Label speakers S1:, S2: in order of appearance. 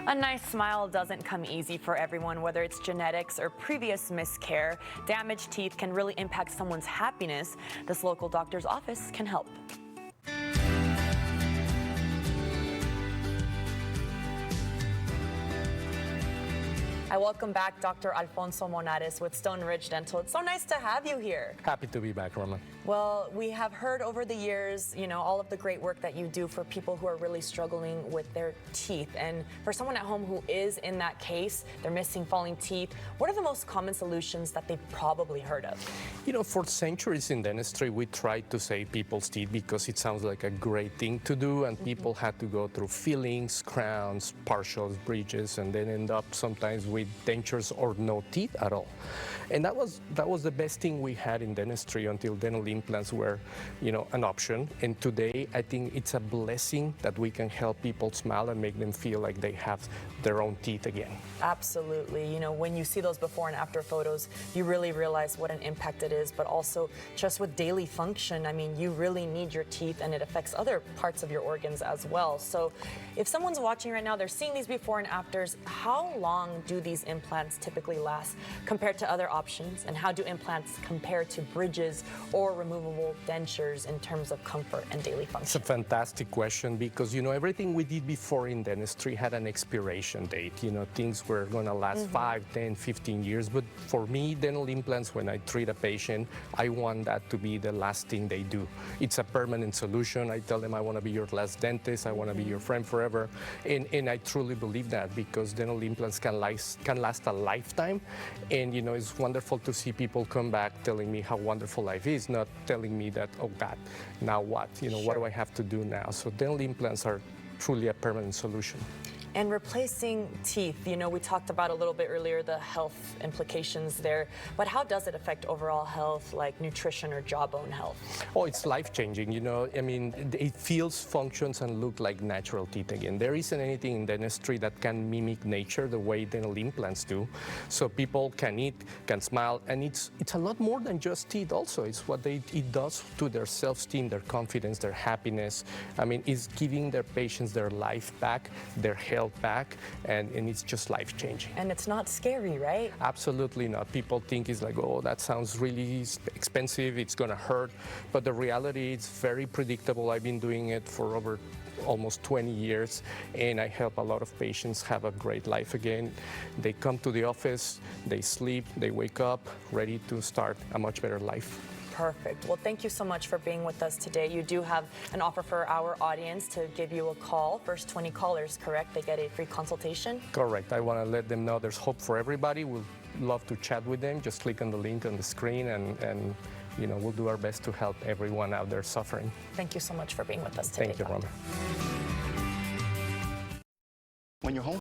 S1: A nice smile doesn't come easy for everyone, whether it's genetics or previous miscare. Damaged teeth can really impact someone's happiness. This local doctor's office can help. I welcome back Dr. Alfonso Monarres with Stone Ridge Dental. It's so nice to have you here.
S2: Happy to be back, Roman.
S1: Well, we have heard over the years, all of the great work that you do for people who are really struggling with their teeth. And for someone at home who is in that case, they're missing falling teeth, what are the most common solutions that they've probably heard of?
S2: For centuries in dentistry, we tried to save people's teeth because it sounds like a great thing to do, and people had to go through fillings, crowns, partials, bridges, and then end up sometimes with dentures or no teeth at all. And that was the best thing we had in dentistry until dental implants were, an option. And today, I think it's a blessing that we can help people smile and make them feel like they have their own teeth again.
S1: Absolutely. When you see those before and after photos, you really realize what an impact it is. But also, just with daily function, you really need your teeth, and it affects other parts of your organs as well. So if someone's watching right now, they're seeing these before and afters, how long do these implants typically last compared to other options? And how do implants compare to bridges or removable dentures in terms of comfort and daily function?
S2: It's a fantastic question because, everything we did before in dentistry had an expiration date. Things were going to last 5, 10, 15 years. But for me, dental implants, when I treat a patient, I want that to be the last thing they do. It's a permanent solution. I tell them I want to be your last dentist. I want to be your friend forever. And I truly believe that because dental implants can last a lifetime. And, it's wonderful to see people come back telling me how wonderful life is, not telling me that, oh God, now what? What do I have to do now? So dental implants are truly a permanent solution.
S1: And replacing teeth, we talked about a little bit earlier the health implications there, but how does it affect overall health, like nutrition or jawbone health?
S2: Oh, it's life-changing, it feels, functions, and look like natural teeth again. There isn't anything in dentistry that can mimic nature the way dental implants do. So people can eat, can smile, and it's a lot more than just teeth also. It's what it does to their self-esteem, their confidence, their happiness. It's giving their patients their life back, their health back, and it's just life-changing.
S1: And it's not scary, right?
S2: Absolutely not. People think it's like, oh, that sounds really expensive, it's gonna hurt. But the reality, it's very predictable. I've been doing it for over almost 20 years, and I help a lot of patients have a great life again. They come to the office, they sleep, they wake up, ready to start a much better life.
S1: Perfect. Well, thank you so much for being with us today. You do have an offer for our audience to give you a call. First 20 callers, correct? They get a free consultation?
S2: Correct. I want to let them know there's hope for everybody. We'll love to chat with them. Just click on the link on the screen, and we'll do our best to help everyone out there suffering.
S1: Thank you so much for being with us today.
S2: Thank you, Roma.
S3: When you're home.